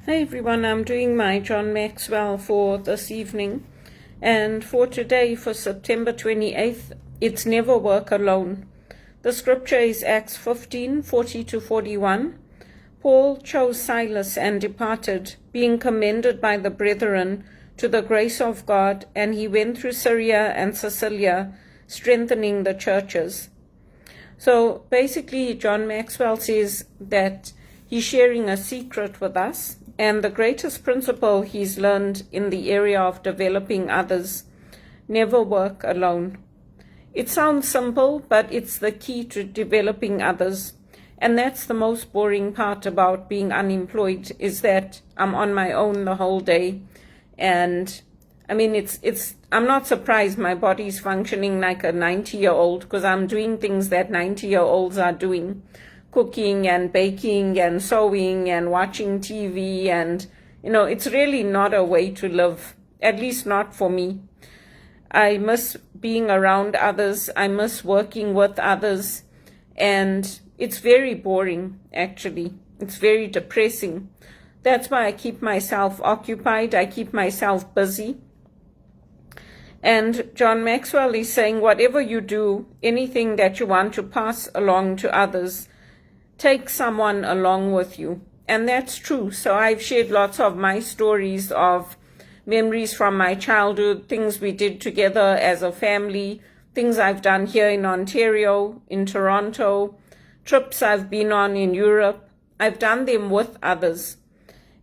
Hey everyone, I'm doing my John Maxwell for this evening, and for today, for September 28th, it's never work alone. The scripture is Acts 15:40-41. Paul chose Silas and departed, being commended by the brethren to the grace of God, and he went through Syria and Cilicia, strengthening the churches. So basically, John Maxwell says that he's sharing a secret with us, and the greatest principle he's learned in the area of developing others: never work alone. It sounds simple, but it's the key to developing others. And that's the most boring part about being unemployed, is that I'm on my own the whole day. And I mean, I'm not surprised my body's functioning like a 90-year-old, because I'm doing things that 90-year-olds are doing. Cooking and baking and sewing and watching TV, and it's really not a way to live, at least not for me. I miss being around others, I miss working with others, and it's very boring, actually. It's very depressing. That's why I keep myself occupied, I keep myself busy. And John Maxwell is saying, whatever you do, anything that you want to pass along to others, take someone along with you. And that's true. So I've shared lots of my stories of memories from my childhood, things we did together as a family, things I've done here in Ontario, in Toronto, trips I've been on in Europe. I've done them with others.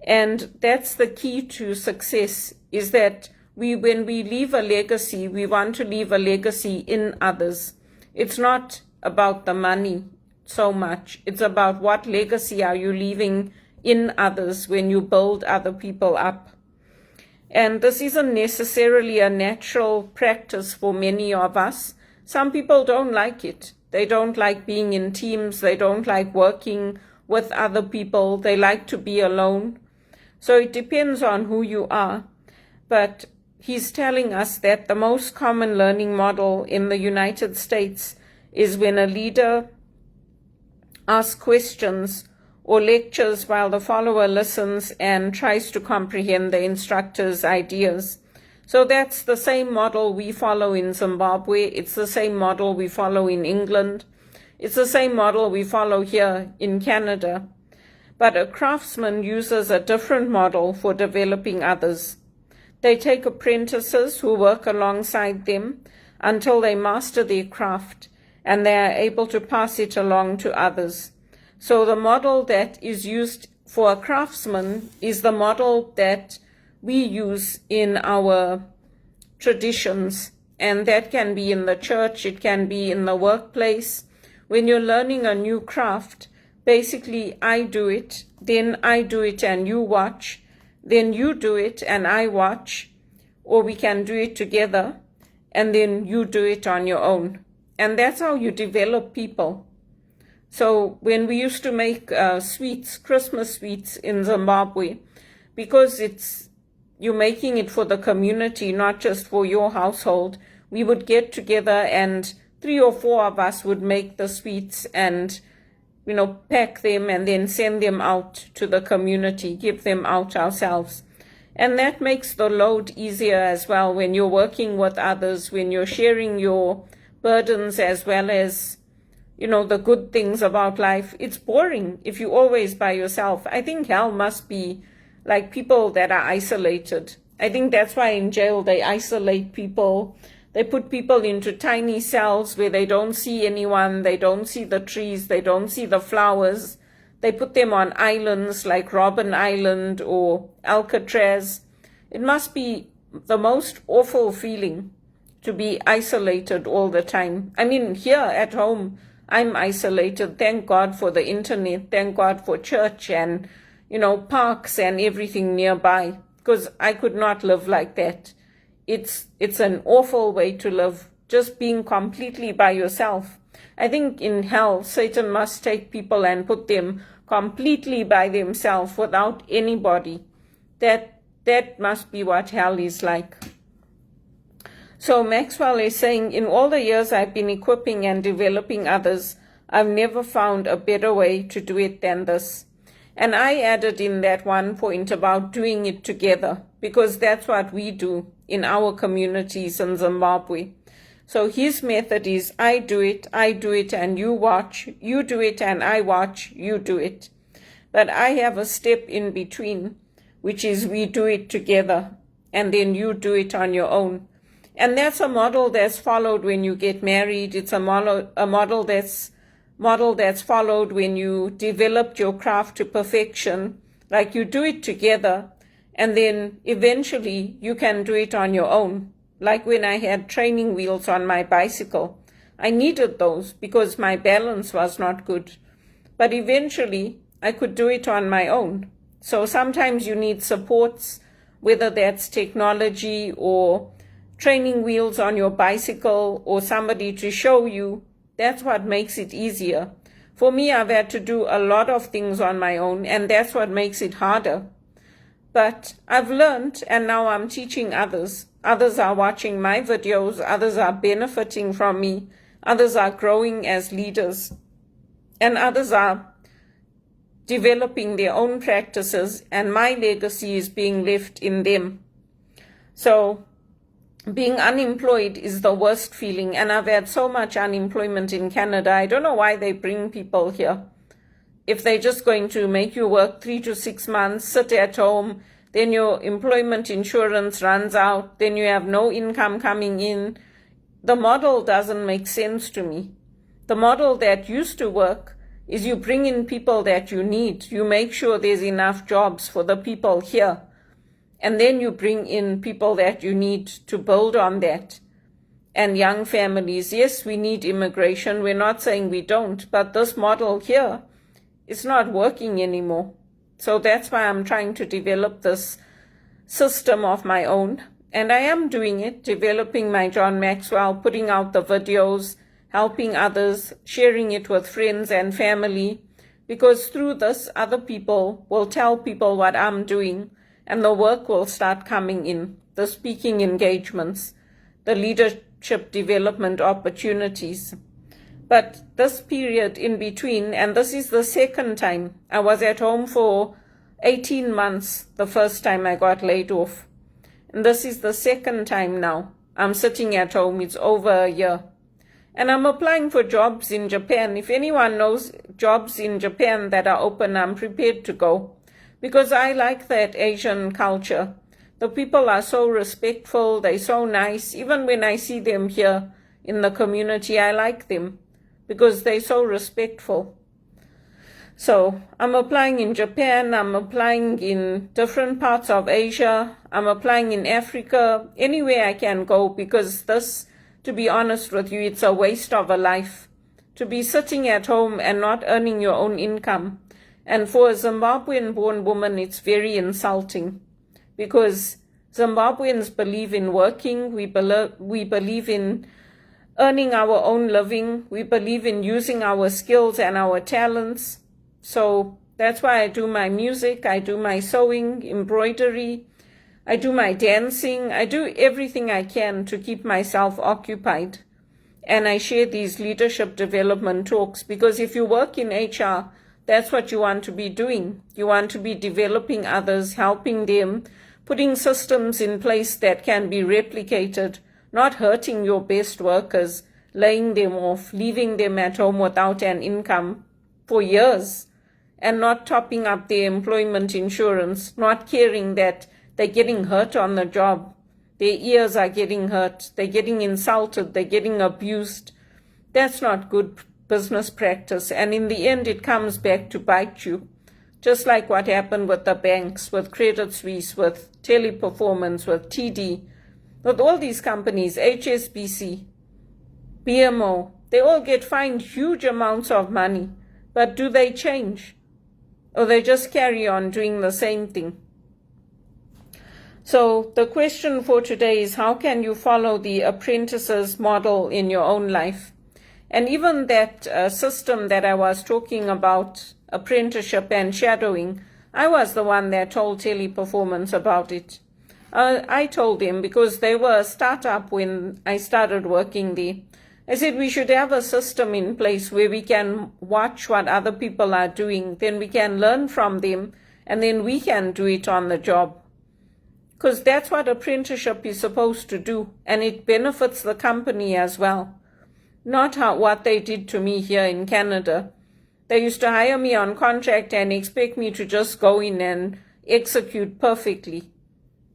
And that's the key to success, is that when we leave a legacy, we want to leave a legacy in others. It's not about the money so much. It's about what legacy are you leaving in others when you build other people up. And this isn't necessarily a natural practice for many of us. Some people don't like it. They don't like being in teams. They don't like working with other people. They like to be alone. So it depends on who you are. But he's telling us that the most common learning model in the United States is when a leader asks questions or lectures while the follower listens and tries to comprehend the instructor's ideas. So that's the same model we follow in Zimbabwe. It's the same model we follow in England. It's the same model we follow here in Canada. But a craftsman uses a different model for developing others. They take apprentices who work alongside them until they master their craft, and they are able to pass it along to others. So the model that is used for a craftsman is the model that we use in our traditions, and that can be in the church, it can be in the workplace. When you're learning a new craft, basically I do it, then I do it and you watch, then you do it and I watch, or we can do it together, and then you do it on your own. And that's how you develop people. So when we used to make sweets, Christmas sweets in Zimbabwe, because you're making it for the community, not just for your household, we would get together and 3 or 4 of us would make the sweets and, pack them and then send them out to the community, give them out ourselves. And that makes the load easier as well when you're working with others, when you're sharing your burdens as well as, the good things about life. It's boring if you're always by yourself. I think hell must be like people that are isolated. I think that's why in jail they isolate people. They put people into tiny cells where they don't see anyone, they don't see the trees, they don't see the flowers. They put them on islands like Robben Island or Alcatraz. It must be the most awful feeling to be isolated all the time. I mean, here at home, I'm isolated. Thank God for the internet. Thank God for church and, parks and everything nearby, because I could not live like that. It's an awful way to live, just being completely by yourself. I think in hell, Satan must take people and put them completely by themselves without anybody. That must be what hell is like. So Maxwell is saying, in all the years I've been equipping and developing others, I've never found a better way to do it than this. And I added in that one point about doing it together, because that's what we do in our communities in Zimbabwe. So his method is I do it, and you watch. You do it, and I watch, you do it. But I have a step in between, which is we do it together, and then you do it on your own. And that's a model that's followed when you get married. It's a model that's followed when you developed your craft to perfection. Like you do it together, and then eventually you can do it on your own. Like when I had training wheels on my bicycle, I needed those because my balance was not good. But eventually I could do it on my own. So sometimes you need supports, whether that's technology or training wheels on your bicycle or somebody to show you. That's what makes it easier. For me, I've had to do a lot of things on my own, and that's what makes it harder. But I've learned, and now I'm teaching others. Others are watching my videos. Others are benefiting from me. Others are growing as leaders. And others are developing their own practices, and my legacy is being left in them. So being unemployed is the worst feeling, and I've had so much unemployment in Canada. I don't know why they bring people here. If they're just going to make you work 3 to 6 months, sit at home, then your employment insurance runs out, then you have no income coming in. The model doesn't make sense to me. The model that used to work is you bring in people that you need. You make sure there's enough jobs for the people here. And then you bring in people that you need to build on that. And young families, yes, we need immigration. We're not saying we don't, but this model here is not working anymore. So that's why I'm trying to develop this system of my own. And I am doing it, developing my John Maxwell, putting out the videos, helping others, sharing it with friends and family, because through this, other people will tell people what I'm doing, and the work will start coming in, the speaking engagements, the leadership development opportunities. But this period in between, and this is the second time, I was at home for 18 months the first time I got laid off. And this is the second time now. I'm sitting at home, it's over a year. And I'm applying for jobs in Japan. If anyone knows jobs in Japan that are open, I'm prepared to go. Because I like that Asian culture. The people are so respectful, they're so nice. Even when I see them here in the community, I like them because they're so respectful. So I'm applying in Japan, I'm applying in different parts of Asia, I'm applying in Africa, anywhere I can go, because this, to be honest with you, it's a waste of a life. To be sitting at home and not earning your own income. And for a Zimbabwean-born woman, it's very insulting, because Zimbabweans believe in working, we believe in earning our own living, we believe in using our skills and our talents. So that's why I do my music, I do my sewing, embroidery, I do my dancing, I do everything I can to keep myself occupied. And I share these leadership development talks, because if you work in HR, that's what you want to be doing. You want to be developing others, helping them, putting systems in place that can be replicated, not hurting your best workers, laying them off, leaving them at home without an income for years, and not topping up their employment insurance, not caring that they're getting hurt on the job. Their ears are getting hurt, they're getting insulted, they're getting abused. That's not good business practice, and in the end it comes back to bite you. Just like what happened with the banks, with Credit Suisse, with Teleperformance, with TD, with all these companies, HSBC, BMO, they all get fined huge amounts of money. But do they change? Or they just carry on doing the same thing? So the question for today is, how can you follow the apprentices model in your own life? And even that system that I was talking about, apprenticeship and shadowing, I was the one that told Teleperformance about it. I told them because they were a startup when I started working there. I said we should have a system in place where we can watch what other people are doing, then we can learn from them, and then we can do it on the job. Because that's what apprenticeship is supposed to do, and it benefits the company as well. Not what they did to me here in Canada. They used to hire me on contract and expect me to just go in and execute perfectly.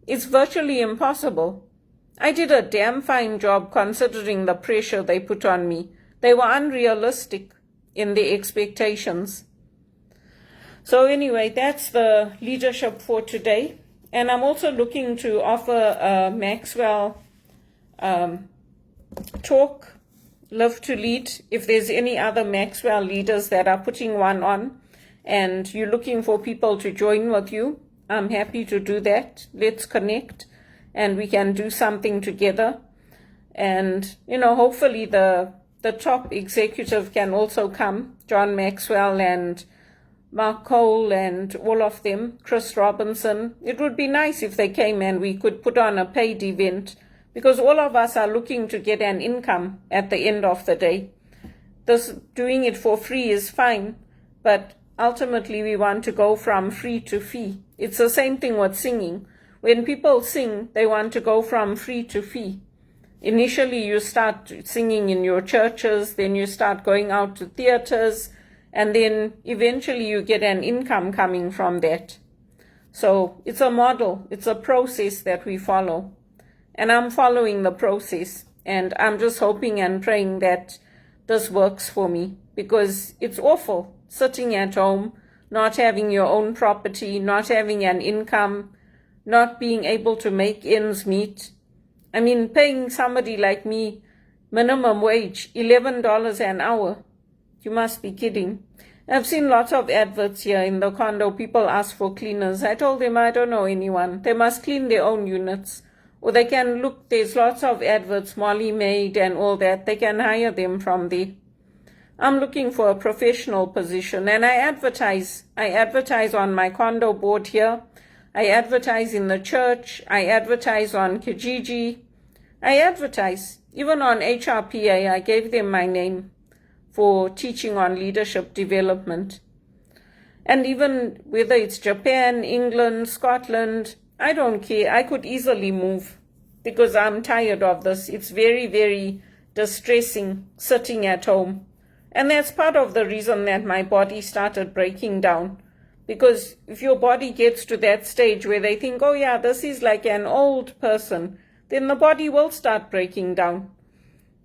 It's virtually impossible. I did a damn fine job considering the pressure they put on me. They were unrealistic in their expectations. So anyway, that's the leadership for today. And I'm also looking to offer a Maxwell talk, Live to Lead. If there's any other Maxwell leaders that are putting one on and you're looking for people to join with you, I'm happy to do that. Let's connect and we can do something together. And, hopefully the top executive can also come, John Maxwell and Mark Cole and all of them, Chris Robinson. It would be nice if they came and we could put on a paid event, because all of us are looking to get an income at the end of the day. Doing it for free is fine, but ultimately we want to go from free to fee. It's the same thing with singing. When people sing, they want to go from free to fee. Initially you start singing in your churches, then you start going out to theaters, and then eventually you get an income coming from that. So it's a model, it's a process that we follow. And I'm following the process, and I'm just hoping and praying that this works for me, because it's awful sitting at home, not having your own property, not having an income, not being able to make ends meet. I mean, paying somebody like me minimum wage, $11 an hour. You must be kidding. I've seen lots of adverts here in the condo. People ask for cleaners. I told them I don't know anyone. They must clean their own units. Or they can look, there's lots of adverts, Molly Maid and all that. They can hire them from there. I'm looking for a professional position, and I advertise. I advertise on my condo board here. I advertise in the church. I advertise on Kijiji. I advertise. Even on HRPA, I gave them my name for teaching on leadership development. And even whether it's Japan, England, Scotland, I don't care. I could easily move because I'm tired of this. It's very, very distressing sitting at home. And that's part of the reason that my body started breaking down. Because if your body gets to that stage where they think, oh yeah, this is like an old person, then the body will start breaking down.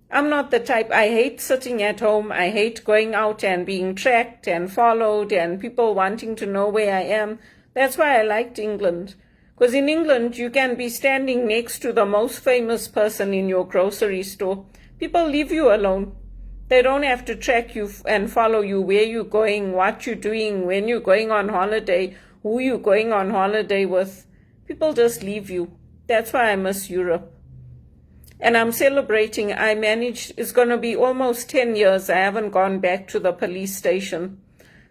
I'm not the type, I hate sitting at home. I hate going out and being tracked and followed and people wanting to know where I am. That's why I liked England. Because in England, you can be standing next to the most famous person in your grocery store. People leave you alone. They don't have to track you and follow you, where you're going, what you're doing, when you're going on holiday, who you're going on holiday with. People just leave you. That's why I miss Europe. And I'm celebrating. It's going to be almost 10 years. I haven't gone back to the police station.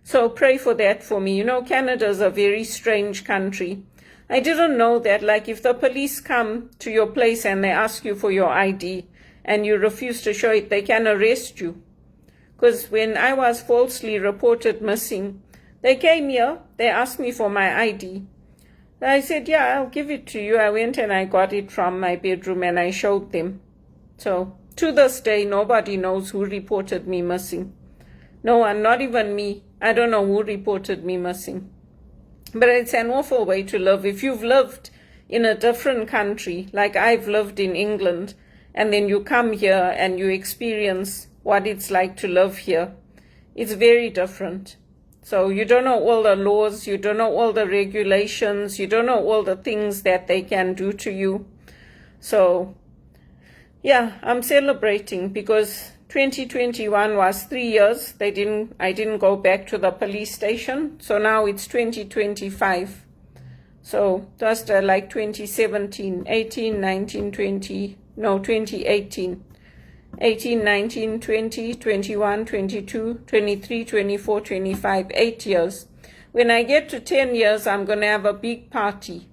So pray for that for me. Canada is a very strange country. I didn't know that, like, if the police come to your place and they ask you for your ID and you refuse to show it, they can arrest you. Because when I was falsely reported missing, they came here, they asked me for my ID. I said, yeah, I'll give it to you. I went and I got it from my bedroom and I showed them. So to this day, nobody knows who reported me missing. No one, not even me. I don't know who reported me missing. But it's an awful way to live. If you've lived in a different country, like I've lived in England, and then you come here and you experience what it's like to live here, it's very different. So you don't know all the laws, you don't know all the regulations, you don't know all the things that they can do to you. So yeah, I'm celebrating because 2021 was 3 years. I didn't go back to the police station. So now it's 2025. So just like 2017, 18, 19, 20, no, 2018. 18, 19, 20, 21, 22, 23, 24, 25, 8 years. When I get to 10 years, I'm going to have a big party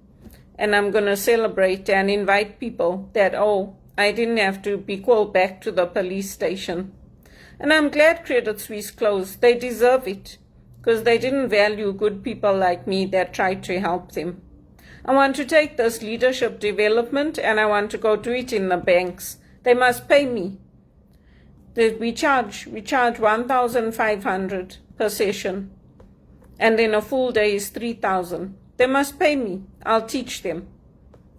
and I'm going to celebrate and invite people that, oh, I didn't have to be called back to the police station. And I'm glad Credit Suisse closed. They deserve it, because they didn't value good people like me that tried to help them. I want to take this leadership development and I want to go do it in the banks. They must pay me. We charge 1,500 per session, and then a full day is 3,000. They must pay me. I'll teach them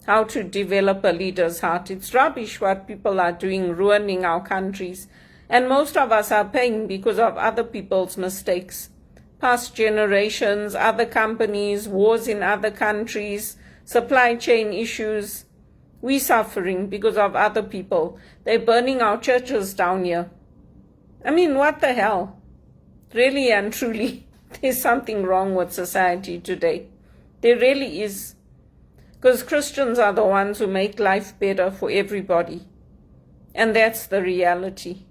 how to develop a leader's heart. It's rubbish what people are doing, ruining our countries. And most of us are paying because of other people's mistakes. Past generations, other companies, wars in other countries, supply chain issues. We're suffering because of other people. They're burning our churches down here. I mean, what the hell? Really and truly, there's something wrong with society today. There really is. Because Christians are the ones who make life better for everybody. And that's the reality.